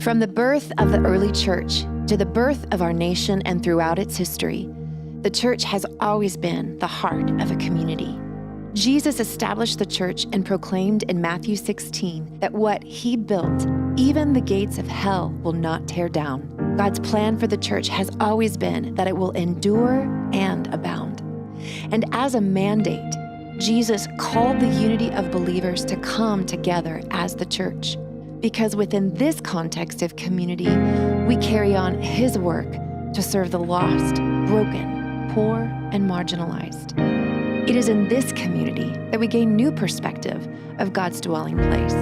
From the birth of the early church to the birth of our nation and throughout its history, the church has always been the heart of a community. Jesus established the church and proclaimed in Matthew 16 that what he built, even the gates of hell will not tear down. God's plan for the church has always been that it will endure and abound. And as a mandate, Jesus called the unity of believers to come together as the church. Because within this context of community, we carry on his work to serve the lost, broken, poor, and marginalized. It is in this community that we gain new perspective of God's dwelling place.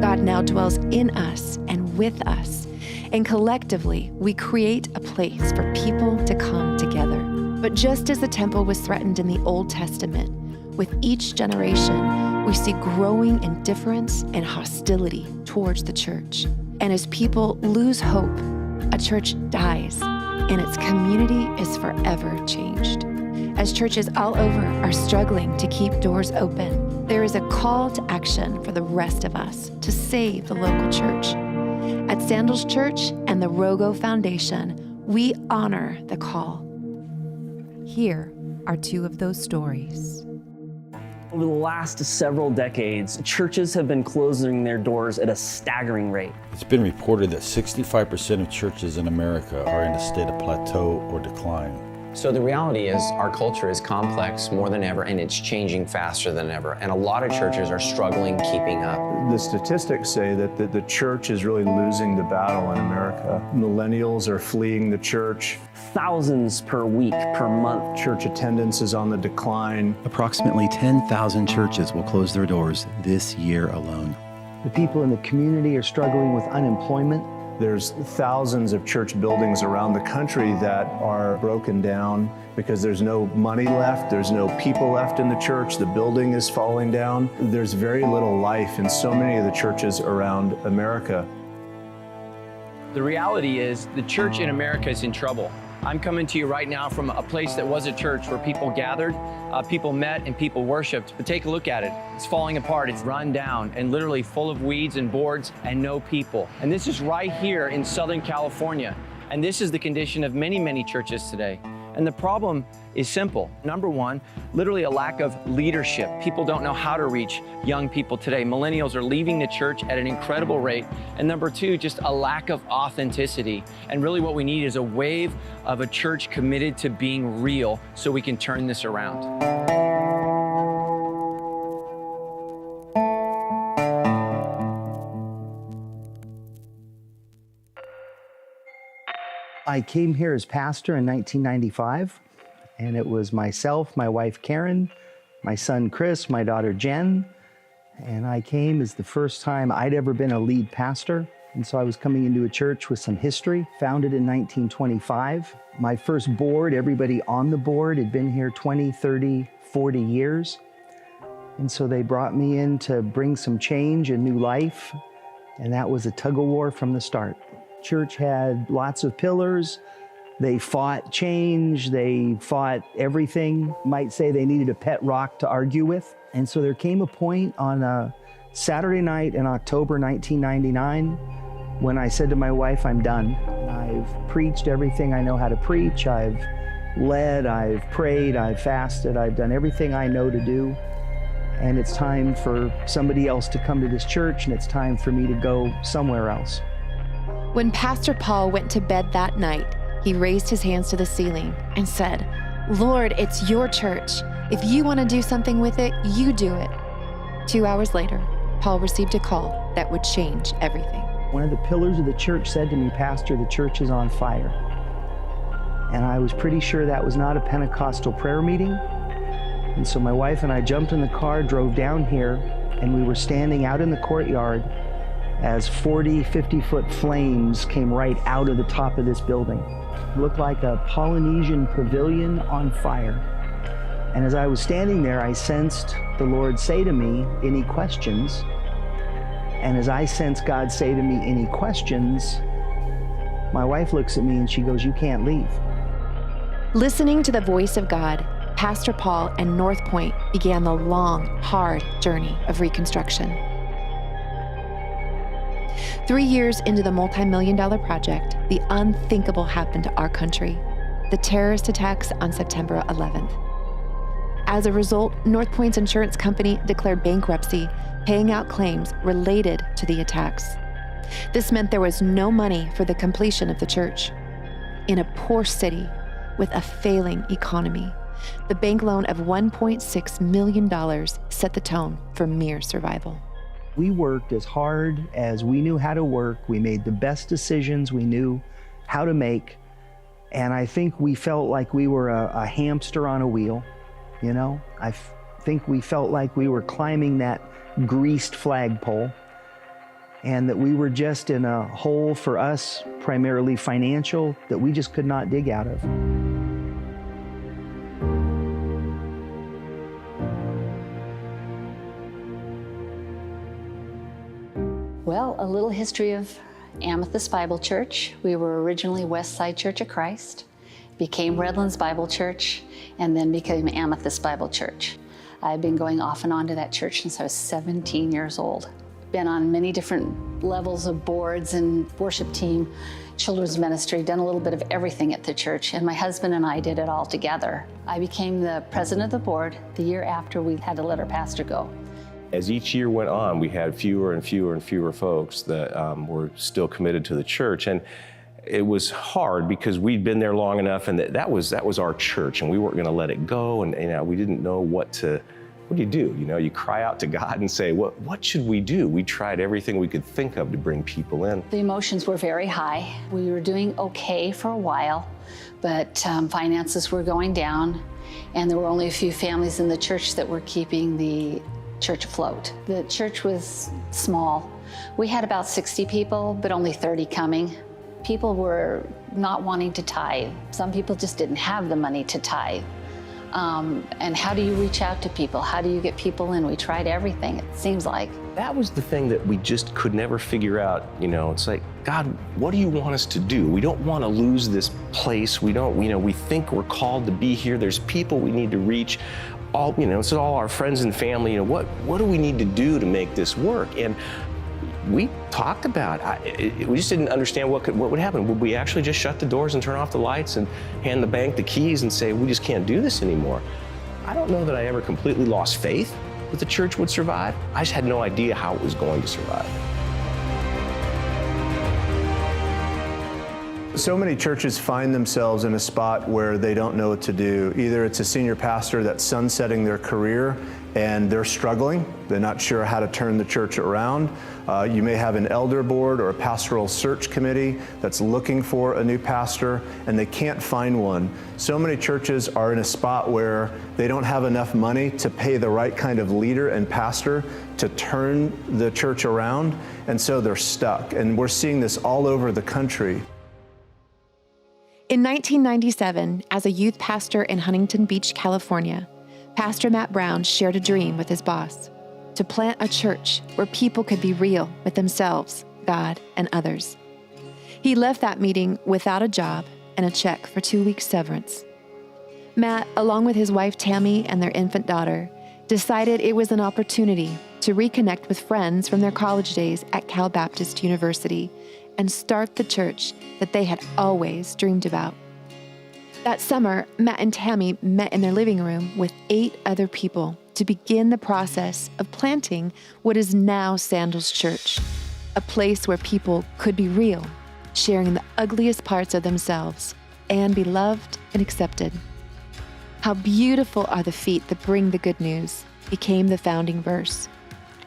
God now dwells in us and with us, and collectively, we create a place for people to come together. But just as the temple was threatened in the Old Testament, with each generation, we see growing indifference and hostility towards the church. And as people lose hope, a church dies, and its community is forever changed. As churches all over are struggling to keep doors open, there is a call to action for the rest of us to save the local church. At Sandals Church and the ROGO Foundation, we honor the call. Here are two of those stories. Over the last several decades, churches have been closing their doors at a staggering rate. It's been reported that 65% of churches in America are in a state of plateau or decline. So the reality is our culture is complex more than ever, and it's changing faster than ever. And a lot of churches are struggling keeping up. The statistics say that the church is really losing the battle in America. Millennials are fleeing the church. Thousands per week, per month. Church attendance is on the decline. Approximately 10,000 churches will close their doors this year alone. The people in the community are struggling with unemployment. There's thousands of church buildings around the country that are broken down because there's no money left, there's no people left in the church, the building is falling down. There's very little life in so many of the churches around America. The reality is the church in America is in trouble. I'm coming to you right now from a place that was a church where people gathered, people met, and people worshiped. But take a look at it. It's falling apart. It's run down and literally full of weeds and boards and no people. And this is right here in Southern California. And this is the condition of many, many churches today. And the problem is simple. Number one, literally a lack of leadership. People don't know how to reach young people today. Millennials are leaving the church at an incredible rate. And number two, just a lack of authenticity. And really what we need is a wave of a church committed to being real so we can turn this around. I came here as pastor in 1995, and it was myself, my wife Karen, my son Chris, my daughter Jen, and I came as the first time I'd ever been a lead pastor. And so I was coming into a church with some history, founded in 1925. My first board, everybody on the board had been here 20, 30, 40 years. And so they brought me in to bring some change and new life, and that was a tug-of-war from the start. Church had lots of pillars. They fought change. They fought everything. Might say they needed a pet rock to argue with. And so there came a point on a Saturday night in October 1999 when I said to my wife, I'm done. I've preached everything I know how to preach. I've led, I've prayed, I've fasted, I've done everything I know to do. And it's time for somebody else to come to this church, and it's time for me to go somewhere else. When Pastor Paul went to bed that night, he raised his hands to the ceiling and said, Lord, it's your church. If you want to do something with it, you do it. 2 hours later, Paul received a call that would change everything. One of the pillars of the church said to me, Pastor, the church is on fire. And I was pretty sure that was not a Pentecostal prayer meeting. And so my wife and I jumped in the car, drove down here, and we were standing out in the courtyard as 40, 50-foot flames came right out of the top of this building. It looked like a Polynesian pavilion on fire. And as I was standing there, I sensed the Lord say to me, any questions? And as I sensed God say to me, any questions? My wife looks at me and she goes, you can't leave. Listening to the voice of God, Pastor Paul and North Point began the long, hard journey of reconstruction. 3 years into the multi-million-dollar project, the unthinkable happened to our country: the terrorist attacks on September 11th. As a result, North Point's insurance company declared bankruptcy, paying out claims related to the attacks. This meant there was no money for the completion of the church. In a poor city with a failing economy, the bank loan of $1.6 million set the tone for mere survival. We worked as hard as we knew how to work. We made the best decisions we knew how to make. And I think we felt like we were a hamster on a wheel. You know, I think we felt like we were climbing that greased flagpole, and that we were just in a hole, for us, primarily financial, that we just could not dig out of. Well, a little history of Amethyst Bible Church. We were originally Westside Church of Christ, became Redlands Bible Church, and then became Amethyst Bible Church. I've been going off and on to that church since I was 17 years old. Been on many different levels of boards and worship team, children's ministry, done a little bit of everything at the church, and my husband and I did it all together. I became the president of the board the year after we had to let our pastor go. As each year went on, we had fewer and fewer and fewer folks that were still committed to the church. And it was hard because we'd been there long enough, and that was our church, and we weren't going to let it go. And we didn't know what do you do? You cry out to God and say, what should we do? We tried everything we could think of to bring people in. The emotions were very high. We were doing okay for a while, but finances were going down, and there were only a few families in the church that were keeping the church afloat. The church was small. We had about 60 people, but only 30 coming. People were not wanting to tithe. Some people just didn't have the money to tithe. And how do you reach out to people? How do you get people in? We tried everything, it seems like. That was the thing that we just could never figure out. It's like, God, what do you want us to do? We don't want to lose this place. We think we're called to be here. There's people we need to reach. It's all our friends and family. What do we need to do to make this work? And we talked about it. We just didn't understand what would happen. Would we actually just shut the doors and turn off the lights and hand the bank the keys and say, we just can't do this anymore? I don't know that I ever completely lost faith that the church would survive. I just had no idea how it was going to survive. So many churches find themselves in a spot where they don't know what to do. Either it's a senior pastor that's sunsetting their career and they're struggling. They're not sure how to turn the church around. You may have an elder board or a pastoral search committee that's looking for a new pastor and they can't find one. So many churches are in a spot where they don't have enough money to pay the right kind of leader and pastor to turn the church around, and so they're stuck. And we're seeing this all over the country. In 1997, as a youth pastor in Huntington Beach, California, Pastor Matt Brown shared a dream with his boss: to plant a church where people could be real with themselves, God, and others. He left that meeting without a job and a check for 2 weeks severance. Matt, along with his wife Tammy and their infant daughter, decided it was an opportunity to reconnect with friends from their college days at Cal Baptist University and start the church that they had always dreamed about. That summer, Matt and Tammy met in their living room with 8 other people to begin the process of planting what is now Sandals Church, a place where people could be real, sharing the ugliest parts of themselves, and be loved and accepted. How beautiful are the feet that bring the good news became the founding verse.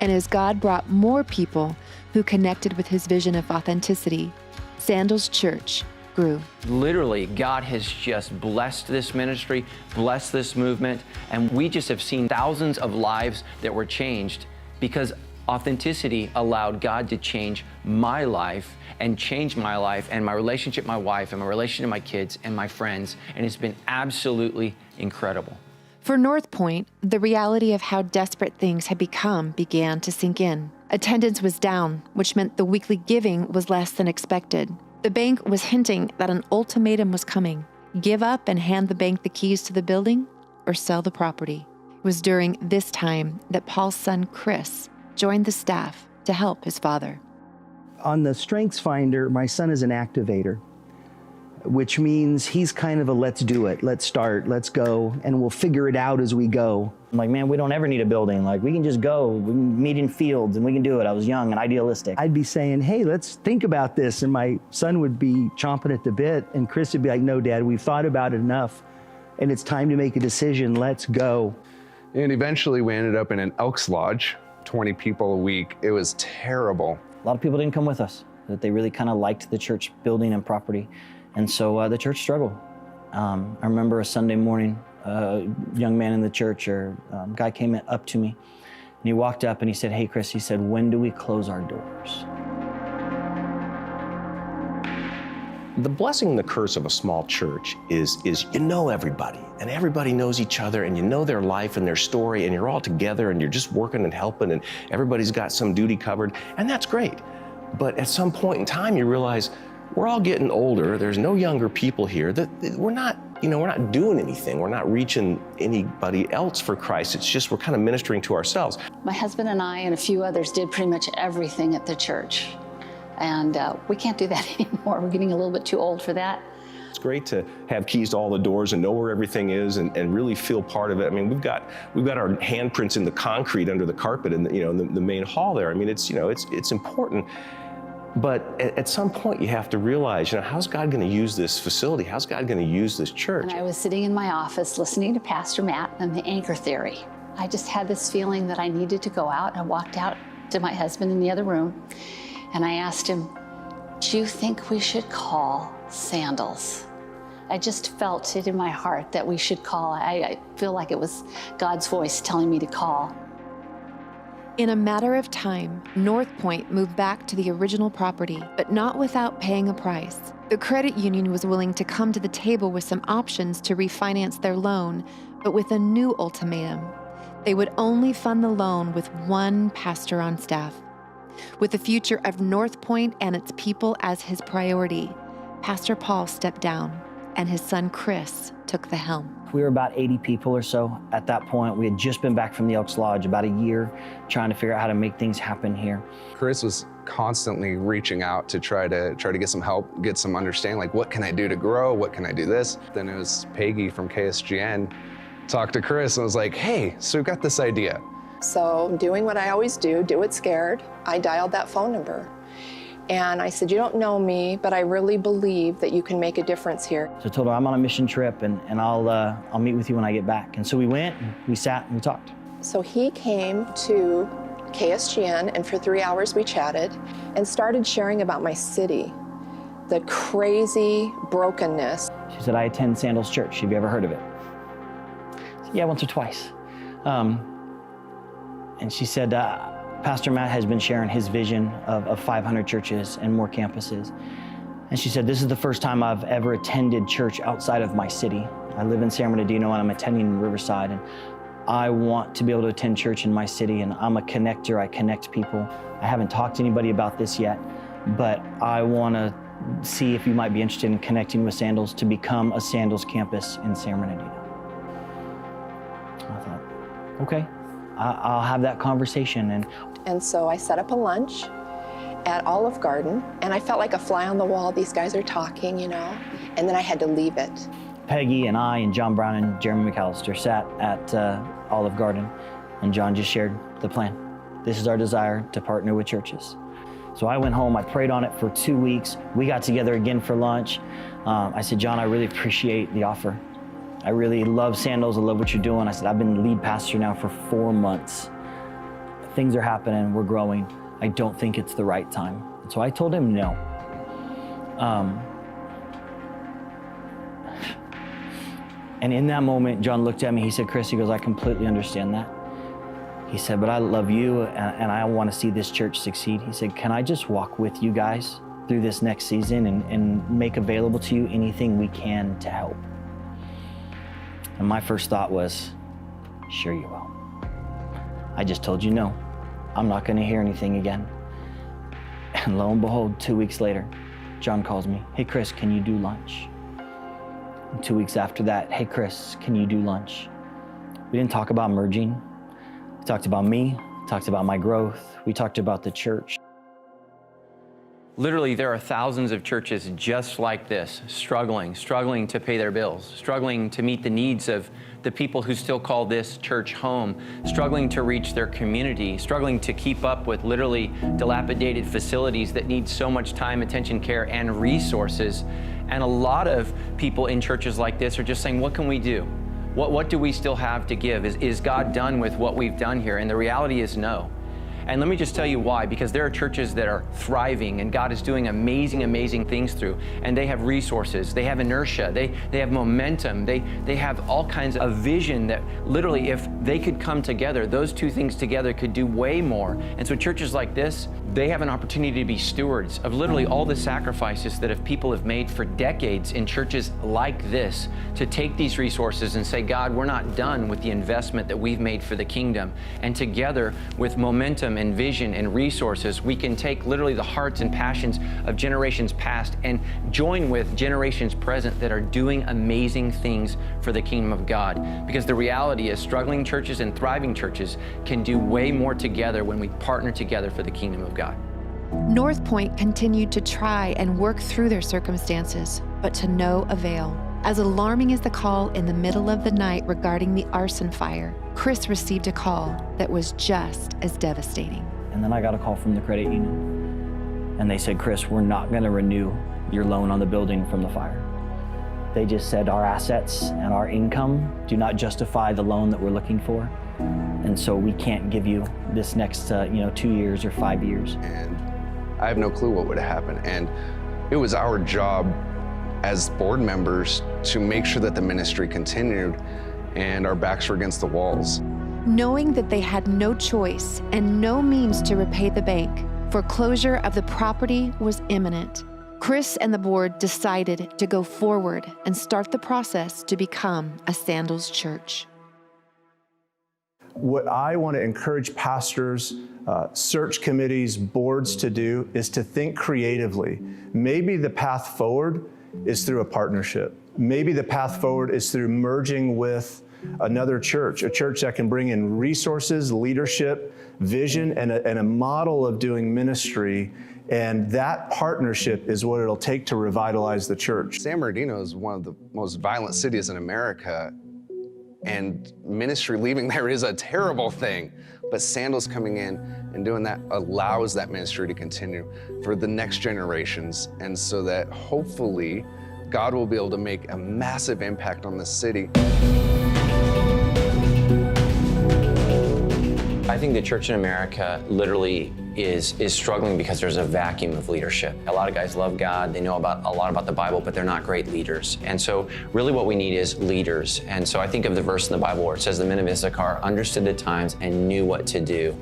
And as God brought more people who connected with his vision of authenticity, Sandals Church grew. Literally, God has just blessed this ministry, blessed this movement, and we just have seen thousands of lives that were changed because authenticity allowed God to change my life and change my life and my relationship with my wife and my relationship to my kids and my friends, and it's been absolutely incredible. For North Point, the reality of how desperate things had become began to sink in. Attendance was down, which meant the weekly giving was less than expected. The bank was hinting that an ultimatum was coming: give up and hand the bank the keys to the building, or sell the property. It was during this time that Paul's son, Chris, joined the staff to help his father. On the Strengths Finder, my son is an activator, which means he's kind of a let's do it, let's start, let's go, and we'll figure it out as we go. I'm like, man, we don't ever need a building. Like, we can just go, we can meet in fields and we can do it. I was young and idealistic. I'd be saying, hey, let's think about this. And my son would be chomping at the bit. And Chris would be like, no, Dad, we've thought about it enough. And it's time to make a decision. Let's go. And eventually we ended up in an Elks Lodge, 20 people a week. It was terrible. A lot of people didn't come with us, that they really kind of liked the church building and property. And so the church struggled. I remember a Sunday morning, a young man in the church, or guy came up to me, and he walked up and he said, hey, Chris, he said, when do we close our doors? The blessing and the curse of a small church is you know everybody, and everybody knows each other, and you know their life and their story, and you're all together, and you're just working and helping, and everybody's got some duty covered, and that's great. But at some point in time, you realize we're all getting older. There's no younger people here. That we're not doing anything. We're not reaching anybody else for Christ. It's just we're kind of ministering to ourselves. My husband and I and a few others did pretty much everything at the church. And we can't do that anymore. We're getting a little bit too old for that. It's great to have keys to all the doors and know where everything is and really feel part of it. I mean, we've got our handprints in the concrete under the carpet in the main hall there. I mean, it's important. But at some point, you have to realize, how's God going to use this facility? How's God going to use this church? And I was sitting in my office listening to Pastor Matt and the anchor theory. I just had this feeling that I needed to go out. I walked out to my husband in the other room, and I asked him, do you think we should call Sandals? I just felt it in my heart that we should call. I feel like it was God's voice telling me to call. In a matter of time, North Point moved back to the original property, but not without paying a price. The credit union was willing to come to the table with some options to refinance their loan, but with a new ultimatum. They would only fund the loan with one pastor on staff. With the future of North Point and its people as his priority, Pastor Paul stepped down, and his son Chris took the helm. We were about 80 people or so at that point. We had just been back from the Elks Lodge, about a year, trying to figure out how to make things happen here. Chris was constantly reaching out to try to get some help, get some understanding, like, what can I do to grow? What can I do this? Then it was Peggy from KSGN talked to Chris and was like, hey, so we've got this idea. So doing what I always do it scared, I dialed that phone number. And I said, you don't know me, but I really believe that you can make a difference here. So I told her, I'm on a mission trip, and I'll meet with you when I get back. And so we went, and we sat, and we talked. So he came to KSGN, and for 3 hours we chatted and started sharing about my city, the crazy brokenness. She said, I attend Sandals Church. Have you ever heard of it? I said, yeah, once or twice. And she said, Pastor Matt has been sharing his vision of 500 churches and more campuses. And she said, this is the first time I've ever attended church outside of my city. I live in San Bernardino and I'm attending in Riverside, and I want to be able to attend church in my city, and I'm a connector, I connect people. I haven't talked to anybody about this yet, but I want to see if you might be interested in connecting with Sandals to become a Sandals campus in San Bernardino. I thought, okay, I'll have that conversation. And so I set up a lunch at Olive Garden, and I felt like a fly on the wall. These guys are talking, and then I had to leave it. Peggy and I and John Brown and Jeremy McAllister sat at Olive Garden, and John just shared the plan. This is our desire to partner with churches. So I went home, I prayed on it for 2 weeks. We got together again for lunch. I said, John, I really appreciate the offer. I really love Sandals, I love what you're doing. I said, I've been lead pastor now for 4 months. Things are happening, we're growing. I don't think it's the right time. And so I told him no. And in that moment, John looked at me, he said, Chris, he goes, I completely understand that. He said, but I love you and I want to see this church succeed. He said, can I just walk with you guys through this next season and make available to you anything we can to help? And my first thought was, sure you will. I just told you no. I'm not going to hear anything again. And lo and behold, 2 weeks later, John calls me, hey Chris, can you do lunch? And 2 weeks after that, hey Chris, can you do lunch? We didn't talk about merging. We talked about me, talked about my growth. We talked about the church. Literally, there are thousands of churches just like this, struggling to pay their bills, struggling to meet the needs of the people who still call this church home, struggling to reach their community, struggling to keep up with literally dilapidated facilities that need so much time, attention, care, and resources. And a lot of people in churches like this are just saying, what can we do? What do we still have to give? Is God done with what we've done here? And the reality is no. And let me just tell you why, because there are churches that are thriving and God is doing amazing, amazing things through, and they have resources, they have inertia, they have momentum, they have all kinds of vision that literally if they could come together, those two things together could do way more. And so churches like this, they have an opportunity to be stewards of literally all the sacrifices that people have made for decades in churches like this, to take these resources and say, God, we're not done with the investment that we've made for the kingdom. And together with momentum and vision and resources, we can take literally the hearts and passions of generations past and join with generations present that are doing amazing things for the kingdom of God. Because the reality is struggling churches and thriving churches can do way more together when we partner together for the kingdom of God. North Point continued to try and work through their circumstances, but to no avail. As alarming as the call in the middle of the night regarding the arson fire, Chris received a call that was just as devastating. And then I got a call from the credit union. And they said, Chris, we're not going to renew your loan on the building from the fire. They just said our assets and our income do not justify the loan that we're looking for. And so we can't give you this next 2 years or 5 years. And I have no clue what would have happened. And it was our job as board members to make sure that the ministry continued, and our backs were against the walls. Knowing that they had no choice and no means to repay the bank, foreclosure of the property was imminent. Chris and the board decided to go forward and start the process to become a Sandals Church. What I want to encourage pastors, search committees, boards to do is to think creatively. Maybe the path forward is through a partnership. Maybe the path forward is through merging with another church, a church that can bring in resources, leadership, vision, and a model of doing ministry. And that partnership is what it'll take to revitalize the church. San Bernardino is one of the most violent cities in America, and ministry leaving there is a terrible thing. But Sandals coming in and doing that allows that ministry to continue for the next generations, and so that hopefully God will be able to make a massive impact on the city. I think the church in America literally is struggling because there's a vacuum of leadership. A lot of guys love God, they know a lot about the Bible, but they're not great leaders. And so really what we need is leaders. And so I think of the verse in the Bible where it says the men of Issachar understood the times and knew what to do.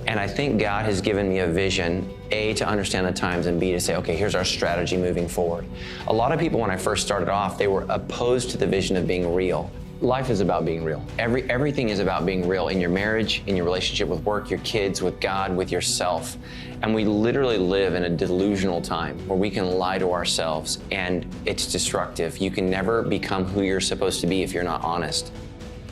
And I think God has given me a vision, A, to understand the times, and B, to say, okay, here's our strategy moving forward. A lot of people, when I first started off, they were opposed to the vision of being real. Life is about being real. Everything is about being real in your marriage, in your relationship with work, your kids, with God, with yourself. And we literally live in a delusional time where we can lie to ourselves, and it's destructive. You can never become who you're supposed to be if you're not honest.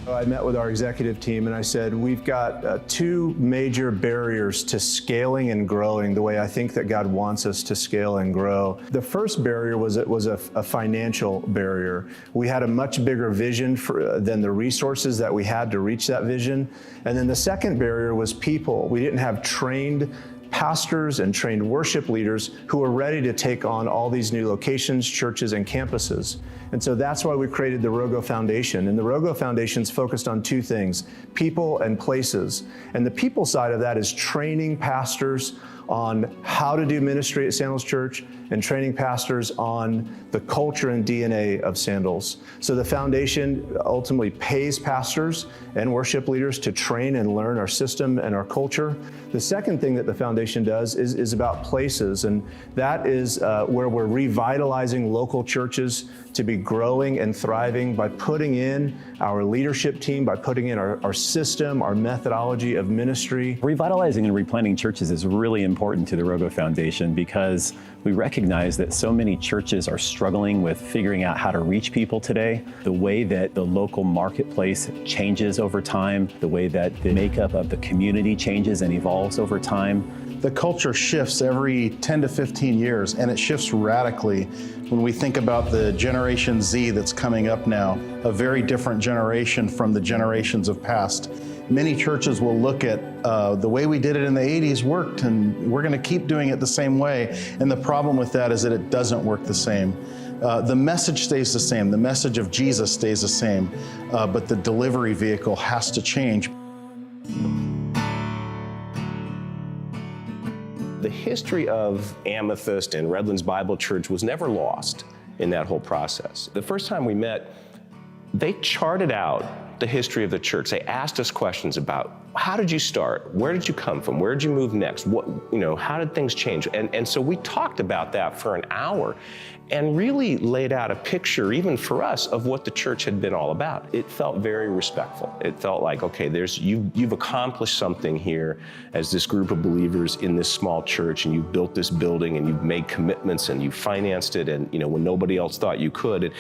I met with our executive team and I said, we've got two major barriers to scaling and growing the way I think that God wants us to scale and grow. The first barrier was a financial barrier. We had a much bigger vision than the resources that we had to reach that vision. And then the second barrier was people. We didn't have trained pastors and trained worship leaders who are ready to take on all these new locations, churches, and campuses. And so that's why we created the ROGO Foundation. And the ROGO Foundation is focused on two things, people and places. And the people side of that is training pastors on how to do ministry at Sandals Church and training pastors on the culture and DNA of Sandals. So the foundation ultimately pays pastors and worship leaders to train and learn our system and our culture. The second thing that the foundation does is about places, and that is where we're revitalizing local churches to be growing and thriving by putting in our leadership team, by putting in our system, our methodology of ministry. Revitalizing and replanting churches is really important to the ROGO Foundation because we recognize that so many churches are struggling with figuring out how to reach people today. The way that the local marketplace changes over time, the way that the makeup of the community changes and evolves over time. The culture shifts every 10 to 15 years, and it shifts radically when we think about the Generation Z that's coming up now, a very different generation from the generations of past. Many churches will look at the way we did it in the 80s worked, and we're going to keep doing it the same way. And the problem with that is that it doesn't work the same. The message stays the same. The message of Jesus stays the same, but the delivery vehicle has to change. The history of Amethyst and Redlands Bible Church was never lost in that whole process. The first time we met, they charted out the history of the church. They asked us questions about how did you start? Where did you come from? Where did you move next? What, how did things change? And so we talked about that for an hour and really laid out a picture, even for us, of what the church had been all about. It felt very respectful. It felt like, okay, you've accomplished something here as this group of believers in this small church, and you've built this building, and you've made commitments, and you've financed it, and when nobody else thought you could.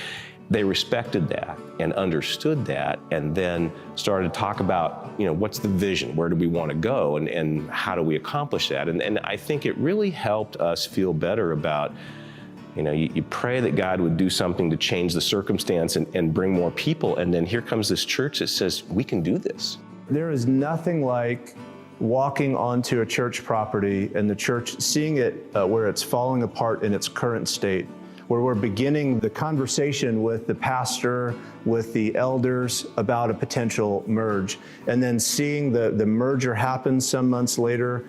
They respected that and understood that, and then started to talk about, what's the vision? Where do we want to go? And how do we accomplish that? And I think it really helped us feel better about, you pray that God would do something to change the circumstance and bring more people, and then here comes this church that says, we can do this. There is nothing like walking onto a church property and the church seeing it where it's falling apart in its current state, where we're beginning the conversation with the pastor, with the elders about a potential merge, and then seeing the merger happen some months later,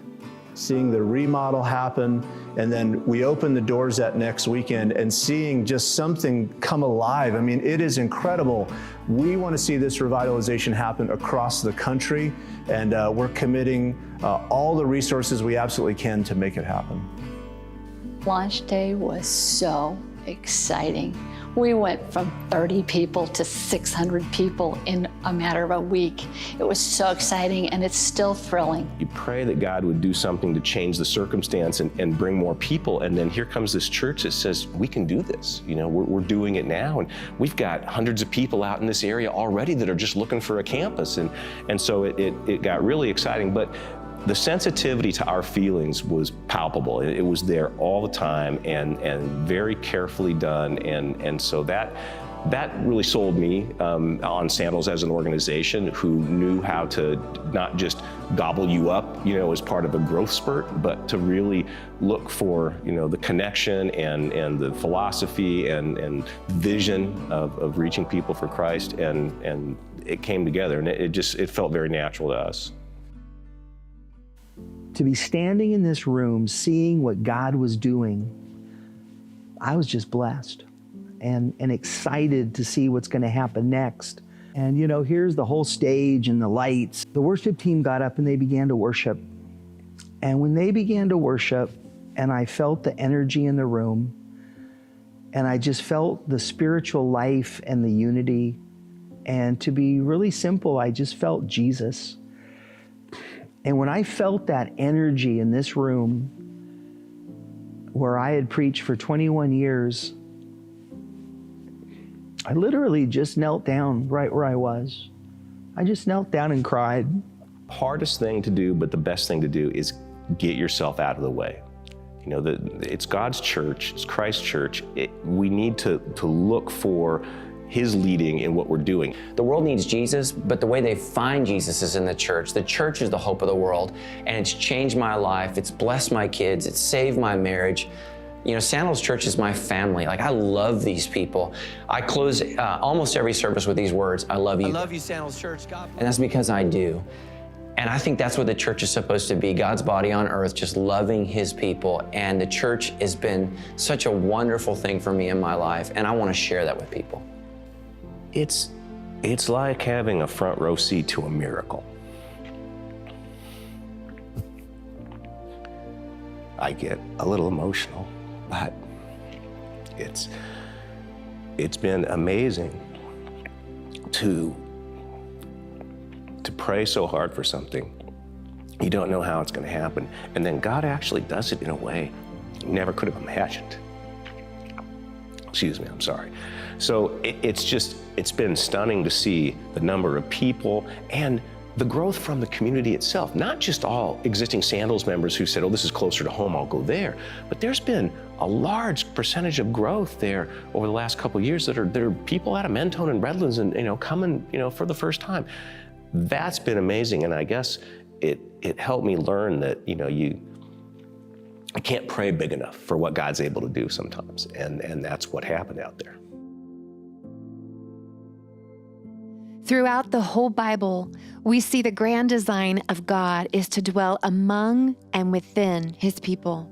seeing the remodel happen, and then we open the doors that next weekend and seeing just something come alive. I mean, it is incredible. We want to see this revitalization happen across the country, and we're committing all the resources we absolutely can to make it happen. Launch day was so exciting. We went from 30 people to 600 people in a matter of a week. It was so exciting, and it's still thrilling. You pray that God would do something to change the circumstance and bring more people, and then here comes this church that says, we can do this. We're doing it now, and we've got hundreds of people out in this area already that are just looking for a campus, and so it got really exciting. But the sensitivity to our feelings was palpable. It was there all the time and very carefully done. And so that really sold me on Sandals as an organization who knew how to not just gobble you up, as part of a growth spurt, but to really look for, the connection and the philosophy and vision of reaching people for Christ. And it came together, and it felt very natural to us. To be standing in this room, seeing what God was doing, I was just blessed and excited to see what's going to happen next. And here's the whole stage and the lights. The worship team got up and they began to worship. And when they began to worship, and I felt the energy in the room, and I just felt the spiritual life and the unity. And to be really simple, I just felt Jesus. And when I felt that energy in this room where I had preached for 21 years, I literally just knelt down right where I was. I just knelt down and cried. Hardest thing to do, but the best thing to do is get yourself out of the way. It's God's church, it's Christ's church. We need to look for His leading in what we're doing. The world needs Jesus, but the way they find Jesus is in the church. The church is the hope of the world, and it's changed my life. It's blessed my kids. It's saved my marriage. Sandals Church is my family. I love these people. I close almost every service with these words, I love you. I love you, Sandals Church. God. And that's because I do. And I think that's what the church is supposed to be, God's body on earth, just loving His people. And the church has been such a wonderful thing for me in my life, and I want to share that with people. It's like having a front row seat to a miracle. I get a little emotional, but it's been amazing to pray so hard for something. You don't know how it's going to happen, and then God actually does it in a way you never could have imagined. Excuse me, I'm sorry. So it's been stunning to see the number of people and the growth from the community itself, not just all existing Sandals members who said, oh, this is closer to home, I'll go there, but there's been a large percentage of growth there over the last couple of years that are people out of Mentone and Redlands and coming for the first time. That's been amazing, and I guess it helped me learn that I can't pray big enough for what God's able to do sometimes, and that's what happened out there. Throughout the whole Bible, we see the grand design of God is to dwell among and within his people.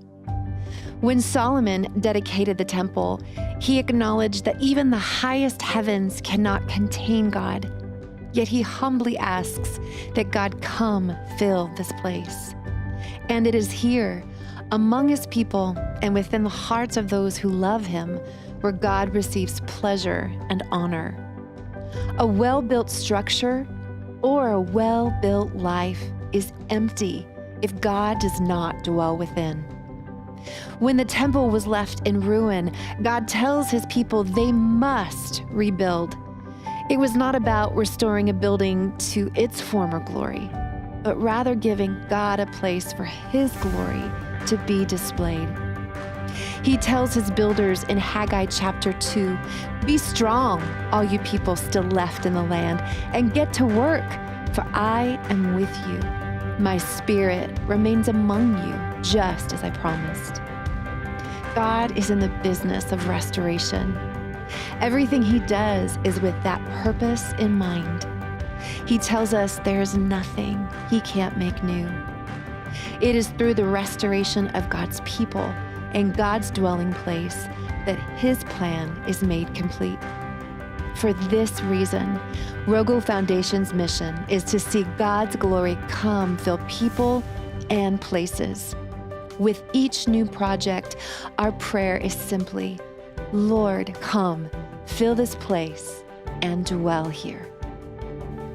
When Solomon dedicated the temple, he acknowledged that even the highest heavens cannot contain God. Yet he humbly asks that God come fill this place. And it is here, among his people and within the hearts of those who love him, where God receives pleasure and honor. A well-built structure or a well-built life is empty if God does not dwell within. When the temple was left in ruin, God tells his people they must rebuild. It was not about restoring a building to its former glory, but rather giving God a place for his glory to be displayed. He tells his builders in Haggai chapter 2, "Be strong, all you people still left in the land, and get to work, for I am with you. My spirit remains among you, just as I promised." God is in the business of restoration. Everything he does is with that purpose in mind. He tells us there is nothing he can't make new. It is through the restoration of God's people and God's dwelling place that his plan is made complete. For this reason, ROGO Foundation's mission is to see God's glory come fill people and places. With each new project, our prayer is simply, Lord, come, fill this place, and dwell here.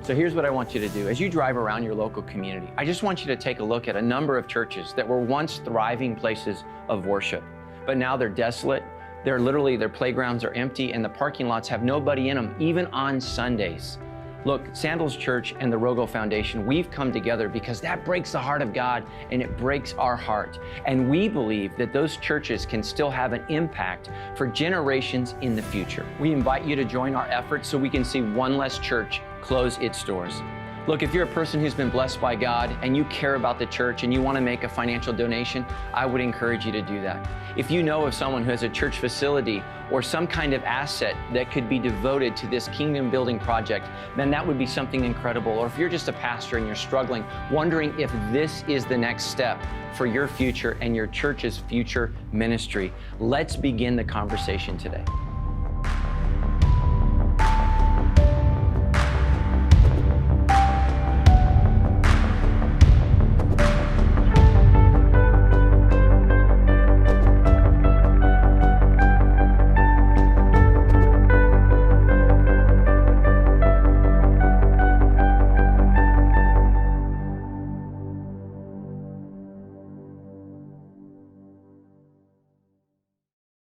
So here's what I want you to do. As you drive around your local community, I just want you to take a look at a number of churches that were once thriving places of worship, but now they're desolate. Their playgrounds are empty and the parking lots have nobody in them, even on Sundays. Look, Sandals Church and the ROGO Foundation, we've come together because that breaks the heart of God and it breaks our heart. And we believe that those churches can still have an impact for generations in the future. We invite you to join our efforts so we can see one less church close its doors. Look, if you're a person who's been blessed by God and you care about the church and you want to make a financial donation, I would encourage you to do that. If you know of someone who has a church facility or some kind of asset that could be devoted to this kingdom building project, then that would be something incredible. Or if you're just a pastor and you're struggling, wondering if this is the next step for your future and your church's future ministry, let's begin the conversation today.